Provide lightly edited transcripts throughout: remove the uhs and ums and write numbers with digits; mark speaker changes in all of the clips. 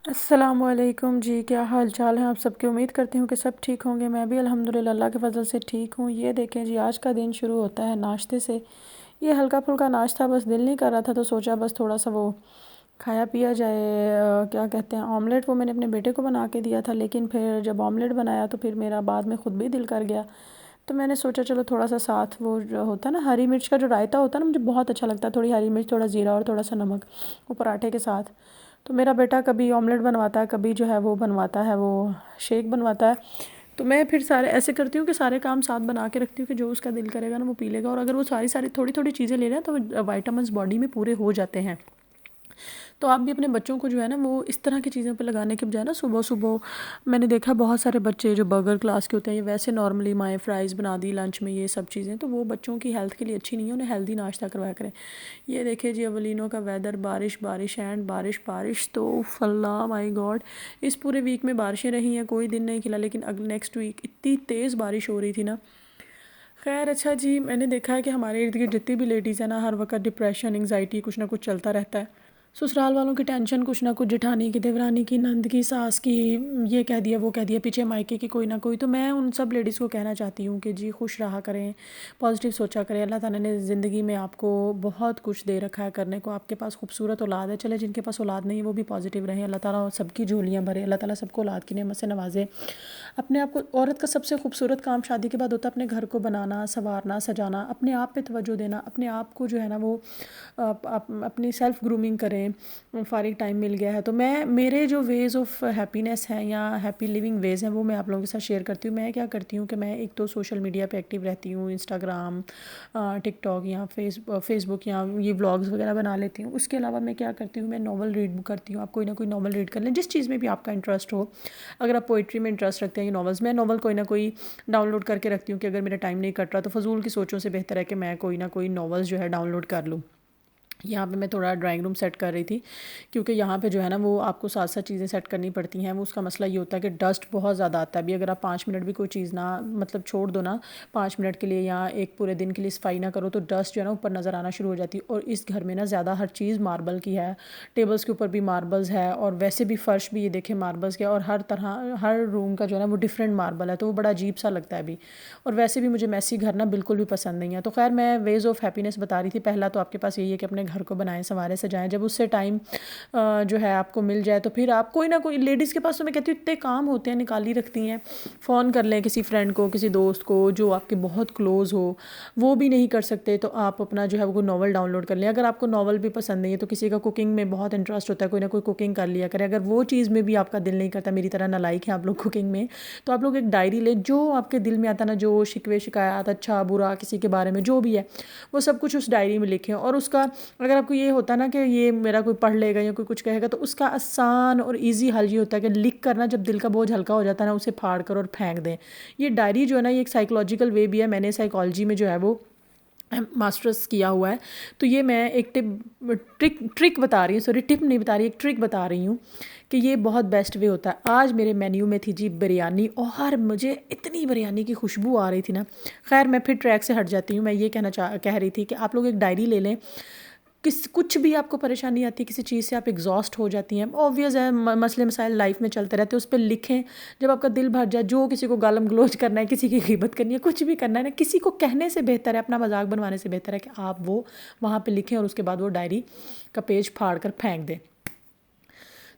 Speaker 1: السلام علیکم جی، کیا حال چال ہے آپ سب کی؟ امید کرتی ہوں کہ سب ٹھیک ہوں گے۔ میں بھی الحمدللہ اللہ کے فضل سے ٹھیک ہوں۔ یہ دیکھیں جی، آج کا دن شروع ہوتا ہے ناشتے سے۔ یہ ہلکا پھلکا ناشتہ، بس دل نہیں کر رہا تھا تو سوچا بس تھوڑا سا وہ کھایا پیا جائے۔ کیا کہتے ہیں، آملیٹ وہ میں نے اپنے بیٹے کو بنا کے دیا تھا، لیکن پھر جب آملیٹ بنایا تو پھر میرا بعد میں خود بھی دل کر گیا، تو میں نے سوچا چلو تھوڑا سا ساتھ وہ جو ہوتا ہے نا ہری مرچ کا جو رائتا ہوتا ہے نا، مجھے بہت اچھا لگتا ہے، تھوڑی ہری مرچ، تھوڑا زیرہ اور تھوڑا سا نمک وہ پراٹھے کے ساتھ۔ تو میرا بیٹا کبھی آملیٹ بنواتا ہے، کبھی جو ہے وہ بنواتا ہے، وہ شیک بنواتا ہے، تو میں پھر سارے ایسے کرتی ہوں کہ سارے کام ساتھ بنا کے رکھتی ہوں کہ جو اس کا دل کرے گا نا وہ پی لے گا، اور اگر وہ ساری تھوڑی تھوڑی چیزیں لے رہے ہیں تو وائٹامنس باڈی میں پورے ہو جاتے ہیں۔ تو آپ بھی اپنے بچوں کو جو ہے نا وہ اس طرح کی چیزوں پہ لگانے کے بجائے نا صبح صبح، میں نے دیکھا بہت سارے بچے جو برگر کلاس کے ہوتے ہیں، یہ ویسے نارملی مائیں فرائز بنا دی لنچ میں، یہ سب چیزیں تو وہ بچوں کی ہیلتھ کے لیے اچھی نہیں ہے، انہیں ہیلدی ناشتہ کروایا کریں۔ یہ دیکھیں جی، اولینوں کا ویدر، بارش بارش اینڈ بارش بارش، تو اللہ مائی گاڈ، اس پورے ویک میں بارشیں رہی ہیں، کوئی دن نہیں کھلا، لیکن نیکسٹ ویک اتنی تیز بارش ہو رہی تھی نا۔ خیر اچھا جی، میں نے دیکھا ہے کہ ہمارے ارد گرد جتنی بھی لیڈیز ہیں نا، ہر وقت ڈپریشن، انگزائٹی، کچھ نہ کچھ چلتا رہتا ہے۔ سسرال والوں کی ٹینشن، کچھ نہ کچھ، جٹھانی کی، دیورانی کی، نند کی، ساس کی، یہ کہہ دیا وہ کہہ دیا، پیچھے مائکے کی کوئی نہ کوئی، تو میں ان سب لیڈیز کو کہنا چاہتی ہوں کہ جی خوش رہا کریں، پازیٹیو سوچا کریں۔ اللہ تعالیٰ نے زندگی میں آپ کو بہت کچھ دے رکھا ہے کرنے کو، آپ کے پاس خوبصورت اولاد ہے، چلے جن کے پاس اولاد نہیں ہے وہ بھی پازیٹیو رہیں، اللہ تعالیٰ سب کی جھولیاں بھرے، اللہ تعالیٰ سب کو اولاد کی نعمت سے نوازے۔ اپنے آپ کو، عورت کا سب سے خوبصورت کام شادی کے بعد ہوتا ہے اپنے گھر کو بنانا، سنوارنا، سجانا، اپنے آپ پہ توجہ دینا، اپنے آپ کو جو ہے نا وہ اپنی سیلف گرومنگ کریں۔ فارغ ٹائم مل گیا ہے تو میں، میرے جو ویز آف ہیپینس ہیں یا ہیپی لیونگ ویز ہیں وہ میں آپ لوگوں کے ساتھ شیئر کرتی ہوں۔ میں کیا کرتی ہوں کہ میں ایک تو سوشل میڈیا پہ ایکٹیو رہتی ہوں، انسٹاگرام، ٹک ٹاک یا فیس بک، یا یہ ولاگز وغیرہ بنا لیتی ہوں۔ اس کے علاوہ میں کیا کرتی ہوں، میں ناول ریڈ کرتی ہوں۔ آپ کوئی نہ کوئی ناول ریڈ کر لیں، جس چیز میں بھی آپ کا انٹرسٹ ہو۔ اگر آپ پوئٹری میں انٹرسٹ رکھتے ہیں یا ناولز میں، ناول کوئی نہ کوئی ڈاؤن لوڈ کر کے رکھتی ہوں کہ اگر میرا ٹائم نہیں کٹ رہا تو فضول کی سوچوں سے بہتر ہے کہ میں کوئی نہ کوئی ناولز جو ہے ڈاؤن لوڈ کر لوں۔ یہاں پہ میں تھوڑا ڈرائنگ روم سیٹ کر رہی تھی، کیونکہ یہاں پہ جو ہے نا وہ آپ کو ساتھ ساتھ چیزیں سیٹ کرنی پڑتی ہیں۔ وہ اس کا مسئلہ یہ ہوتا ہے کہ ڈسٹ بہت زیادہ آتا ہے، ابھی اگر آپ 5 منٹ بھی کوئی چیز نہ مطلب چھوڑ دو نا 5 منٹ کے لیے یا ایک پورے دن کے لیے صفائی نہ کرو، تو ڈسٹ جو ہے نا اوپر نظر آنا شروع ہو جاتی ہے۔ اور اس گھر میں نا زیادہ ہر چیز ماربل کی ہے، ٹیبلز کے اوپر بھی ماربلز ہے، اور ویسے بھی فرش بھی یہ دیکھیں ماربلز کے، اور ہر طرح ہر روم کا جو ہے نا وہ ڈیفرنٹ ماربل ہے، تو وہ بڑا عجیب سا لگتا ہے ابھی۔ اور ویسے بھی مجھے میسی گھر نا بالکل بھی پسند نہیں ہے۔ تو خیر میں ویز آف ہیپینس بتا رہی تھی، پہلا تو آپ کے پاس یہی ہے کہ اپنے گھر کو بنائیں، سنواریں، سجائیں۔ جب اس سے ٹائم جو ہے آپ کو مل جائے تو پھر آپ کوئی نہ کوئی، لیڈیز کے پاس تو میں کہتی ہوں اتنے کام ہوتے ہیں، نکالی رکھتی ہیں، فون کر لیں کسی فرینڈ کو، کسی دوست کو جو آپ کے بہت کلوز ہو، وہ بھی نہیں کر سکتے تو آپ اپنا جو ہے وہ ناول ڈاؤن لوڈ کر لیں۔ اگر آپ کو ناول بھی پسند نہیں ہے تو کسی کا کوکنگ میں بہت انٹرسٹ ہوتا ہے، کوئی نہ کوئی کوکنگ کر لیا کرے۔ اگر وہ چیز میں بھی آپ کا دل نہیں کرتا، میری طرح نالائق ہیں آپ لوگ کوکنگ میں، تو آپ لوگ ایک ڈائری لیں، جو آپ کے دل میں آتا نا، جو شکوے شکایات، اچھا برا کسی کے بارے میں جو بھی ہے، وہ سب کچھ اس ڈائری میں لکھیں۔ اور اس کا اگر آپ کو یہ ہوتا ہے نا کہ یہ میرا کوئی پڑھ لے گا یا کوئی کچھ کہے گا، تو اس کا آسان اور ایزی حل یہ ہوتا ہے کہ لکھ کر نا، جب دل کا بوجھ ہلکا ہو جاتا ہے نا، اسے پھاڑ کر اور پھینک دیں۔ یہ ڈائری جو ہے نا، یہ ایک سائیکولوجیکل وے بھی ہے، میں نے سائیکالوجی میں جو ہے وہ ماسٹرز کیا ہوا ہے، تو یہ میں ایک ٹرک بتا رہی ہوں، سوری ٹپ نہیں بتا رہی، ایک ٹرک بتا رہی ہوں کہ یہ بہت بیسٹ وے ہوتا ہے۔ آج میرے مینیو میں تھی جی بریانی، اور مجھے اتنی بریانی کی خوشبو آ رہی تھی نا۔ خیر میں پھر ٹریک سے ہٹ جاتی ہوں، میں یہ کہہ رہی تھی کہ آپ لوگ ایک ڈائری لے لیں، کچھ بھی آپ کو پریشانی آتی ہے کسی چیز سے، آپ ایگزاسٹ ہو جاتی ہیں، اوبویس ہے مسئلے مسائل لائف میں چلتے رہتے ہیں، اس پہ لکھیں۔ جب آپ کا دل بھر جائے، جو کسی کو گالم گلوچ کرنا ہے، کسی کی غیبت کرنی ہے، کچھ بھی کرنا ہے نا، کسی کو کہنے سے بہتر ہے، اپنا مذاق بنوانے سے بہتر ہے کہ آپ وہ وہاں پہ لکھیں، اور اس کے بعد وہ ڈائری کا پیج پھاڑ کر پھینک دیں۔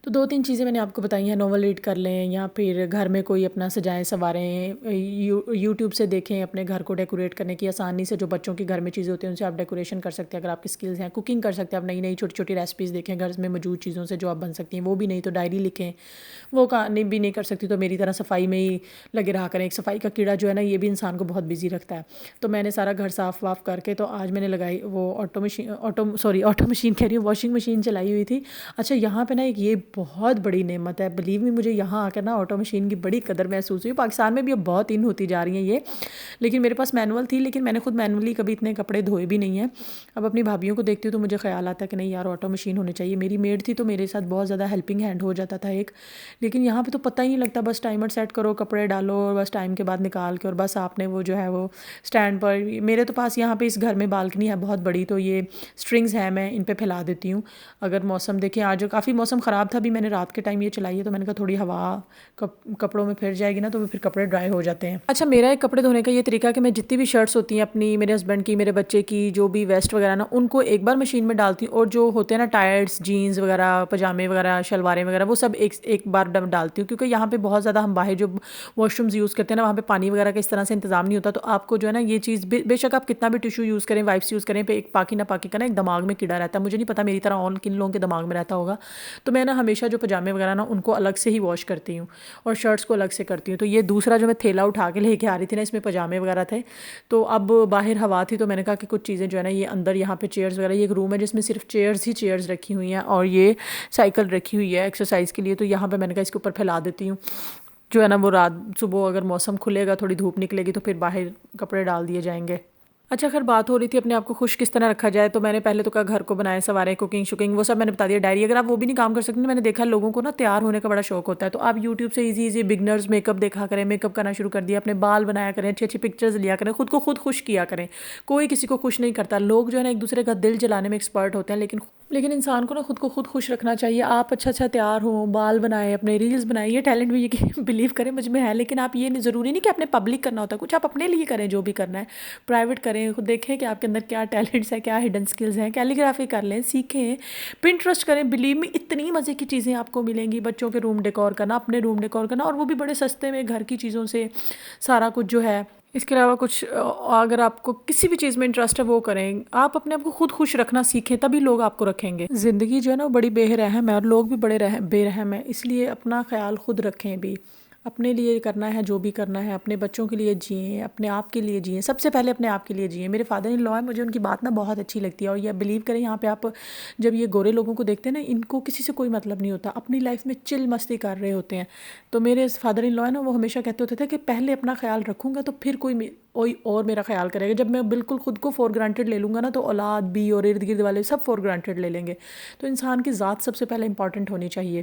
Speaker 1: تو 2-3 چیزیں میں نے آپ کو بتائی ہیں، ناول ریڈ کر لیں، یا پھر گھر میں کوئی اپنا سجائیں سنواریں، یوٹیوب سے دیکھیں اپنے گھر کو ڈیکوریٹ کرنے کی آسانی سے، جو بچوں کے گھر میں چیزیں ہوتی ہیں ان سے آپ ڈیکوریشن کر سکتے ہیں اگر آپ کی سکلز ہیں، کوکنگ کر سکتے ہیں آپ، نئی نئی چھوٹی چھوٹی ریسپیز دیکھیں گھر میں موجود چیزوں سے جو آپ بن سکتی ہیں، وہ بھی نہیں تو ڈائری لکھیں۔ وہ بھی نہیں کر سکتی تو میری طرح صفائی میں ہی لگے رہا کریں۔ ایک صفائی کا کیڑا جو ہے نا، یہ بھی انسان کو بہت بزی رکھتا ہے۔ تو میں نے سارا گھر صاف واف کر کے، تو آج میں نے لگائی وہ آٹو مشین کہہ رہی ہوں، واشنگ مشین چلائی ہوئی تھی۔ اچھا یہاں پہ نا ایک یہ بہت بڑی نعمت ہے، بلیو می، مجھے یہاں آ کر نا آٹو مشین کی بڑی قدر محسوس ہوئی۔ پاکستان میں بھی اب بہت ان ہوتی جا رہی ہیں یہ، لیکن میرے پاس مینول تھی، لیکن میں نے خود مینولی کبھی اتنے کپڑے دھوئے بھی نہیں ہیں۔ اب اپنی بھابھیوں کو دیکھتی ہوں تو مجھے خیال آتا ہے کہ نہیں یار آٹو مشین ہونی چاہیے۔ میری میڈ تھی تو میرے ساتھ بہت زیادہ ہیلپنگ ہینڈ ہو جاتا تھا ایک، لیکن یہاں پہ تو پتہ ہی نہیں لگتا، بس ٹائمر سیٹ کرو، کپڑے ڈالو، اور بس ٹائم کے بعد نکال کے، اور بس آپ نے وہ جو ہے وہ اسٹینڈ پر، میرے تو پاس یہاں پہ اس گھر میں بالکنی ہے بہت بڑی، تو یہ اسٹرنگز ہیں، میں ان پہ پھیلا دیتی ہوں۔ اگر موسم دیکھیں، آج کافی موسم خراب تھا ابھی میں نے رات کے ٹائم یہ چلائی ہے تو میں نے کہا تھوڑی ہوا کپڑوں میں پھر جائے گی نا تو پھر کپڑے ڈرائی ہو جاتے ہیں۔ اچھا میرا ایک کپڑے دھونے کا یہ طریقہ کہ میں جتنی بھی شرٹس ہوتی ہیں اپنی، میرے ہسبینڈ کی، میرے بچے کی، جو بھی ویسٹ وغیرہ نا، ان کو ایک بار مشین میں ڈالتی ہوں، اور جو ہوتے ہیں نا ٹائرس، جینز وغیرہ، پجامے وغیرہ، شلواریں وغیرہ، وہ سب ایک بار ڈالتی ہوں، کیونکہ یہاں پہ بہت زیادہ ہم باہر جو واش رومز یوز کرتے ہیں نا وہاں پہ پانی وغیرہ کا اس طرح سے انتظام نہیں ہوتا، تو آپ کو جو ہے نا یہ چیز بے شک آپ کتنا بھی ٹیشو یوز کریں، وائپس یوز کریں، پہ ایک پاکی نہ پاکی کا نا ایک دماغ میں کیڑا رہتا ہے۔ مجھے نہیں پتا میری طرح اور کن لوگوں کے دماغ میں رہتا ہوگا، تو میں نا ہمیشہ جو پجامے وغیرہ نا ان کو الگ سے ہی واش کرتی ہوں اور شرٹس کو الگ سے کرتی ہوں۔ تو یہ دوسرا جو میں تھیلا اٹھا کے لے کے آ رہی تھی نا، اس میں پجامے وغیرہ تھے، تو اب باہر ہوا تھی تو میں نے کہا کہ کچھ چیزیں جو ہے نا یہ اندر یہاں پہ چیئرز وغیرہ، یہ ایک روم ہے جس میں صرف چیئرز رکھی ہوئی ہیں اور یہ سائیکل رکھی ہوئی ہے ایکسرسائز کے لیے، تو یہاں پہ میں نے کہا اس کے اوپر پھیلا دیتی ہوں، جو ہے نا وہ رات صبح اگر موسم کھلے گا، تھوڑی دھوپ نکلے گی تو پھر باہر کپڑے ڈال دیے جائیں گے۔ اچھا خیر بات ہو رہی تھی اپنے آپ کو خوش کس طرح رکھا جائے، تو میں نے پہلے تو کہا گھر کو بنائے سوارے، کوکنگ شوکنگ وہ سب میں نے بتا دیا، ڈائری۔ اگر آپ وہ بھی نہیں کام کر سکتے، میں نے دیکھا لوگوں کو نا تیار ہونے کا بڑا شوق ہوتا ہے، تو آپ یوٹیوب سے ایزی بگنرز میک اپ دیکھا کریں، میک اپ کرنا شروع کر دیا، اپنے بال بنایا کریں، اچھی اچھی پکچرز لیا کریں، خود کو خود خوش کیا کریں۔ کوئی کسی کو خوش نہیں کرتا، لوگ جو ہے نا ایک دوسرے کا دل جلانے میں ایکسپرٹ ہوتے ہیں، لیکن انسان کو نا خود کو خود خوش رکھنا چاہیے۔ آپ اچھا تیار ہوں، بال بنائیں، اپنے ریلز بنائیں، یہ ٹیلنٹ بھی یہ بلیو کریں مجھ میں ہے، لیکن آپ یہ ضروری نہیں کہ اپنے پبلک کرنا ہوتا ہے، کچھ آپ اپنے لیے کریں، جو بھی کرنا ہے پرائیویٹ کریں، خود دیکھیں کہ آپ کے اندر کیا ٹیلنٹس ہیں، کیا ہڈن سکلز ہیں، کیلیگرافی کر لیں، سیکھیں، پنٹرسٹ کریں، بلیو میں اتنی مزے کی چیزیں آپ کو ملیں گی، بچوں کے روم ڈیکور کرنا، اپنے روم ڈیکور کرنا، اور وہ بھی بڑے سستے میں گھر کی چیزوں سے سارا کچھ جو ہے۔ اس کے علاوہ کچھ اگر آپ کو کسی بھی چیز میں انٹرسٹ ہے وہ کریں، آپ اپنے آپ کو خود خوش رکھنا سیکھیں، تبھی لوگ آپ کو رکھیں گے۔ زندگی جو ہے نا وہ بڑی بے رحم ہے اور لوگ بھی بڑے بے رحم ہیں، اس لیے اپنا خیال خود رکھیں، بھی اپنے لیے کرنا ہے جو بھی کرنا ہے، اپنے بچوں کے لیے جئیں، اپنے آپ کے لیے جئیں، سب سے پہلے اپنے آپ کے لیے جئیں۔ میرے فادر ان لا ہے، مجھے ان کی بات نا بہت اچھی لگتی ہے، اور یہ بلیو کریں یہاں پہ آپ جب یہ گورے لوگوں کو دیکھتے ہیں نا، ان کو کسی سے کوئی مطلب نہیں ہوتا، اپنی لائف میں چل مستی کر رہے ہوتے ہیں، تو میرے فادر ان لا ہے نا وہ ہمیشہ کہتے ہوتے تھے کہ پہلے اپنا خیال رکھوں گا تو پھر کوئی اور میرا خیال کرے گا، جب میں بالکل خود کو فور گرانٹیڈ لے لوں گا نا تو اولاد بھی اور ارد گرد والے سب فور گرانٹیڈ لے لیں گے، تو انسان کی ذات سب سے پہلے امپورٹنٹ ہونی چاہیے۔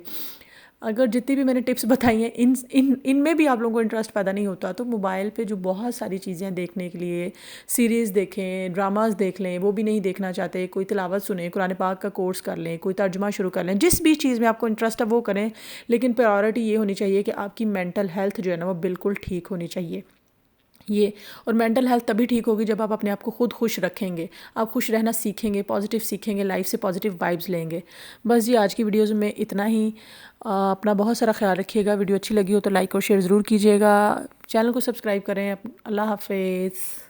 Speaker 1: اگر جتنی بھی میں نے ٹپس بتائی ہیں ان میں بھی آپ لوگوں کو انٹرسٹ پیدا نہیں ہوتا، تو موبائل پہ جو بہت ساری چیزیں دیکھنے کے لیے، سیریز دیکھیں، ڈراماز دیکھ لیں، وہ بھی نہیں دیکھنا چاہتے، کوئی تلاوت سنیں، قرآن پاک کا کورس کر لیں، کوئی ترجمہ شروع کر لیں، جس بھی چیز میں آپ کو انٹرسٹ ہے وہ کریں، لیکن پرائیورٹی یہ ہونی چاہیے کہ آپ کی مینٹل ہیلتھ جو ہے نا وہ بالکل ٹھیک ہونی چاہیے۔ یہ اور مینٹل ہیلتھ تبھی ٹھیک ہوگی جب آپ اپنے آپ کو خود خوش رکھیں گے، آپ خوش رہنا سیکھیں گے، پازیٹیو سیکھیں گے، لائف سے پازیٹیو وائبز لیں گے۔ بس جی آج کی ویڈیوز میں اتنا ہی، اپنا بہت سارا خیال رکھیے گا، ویڈیو اچھی لگی ہو تو لائک اور شیئر ضرور کیجیے گا، چینل کو سبسکرائب کریں۔ اللہ حافظ۔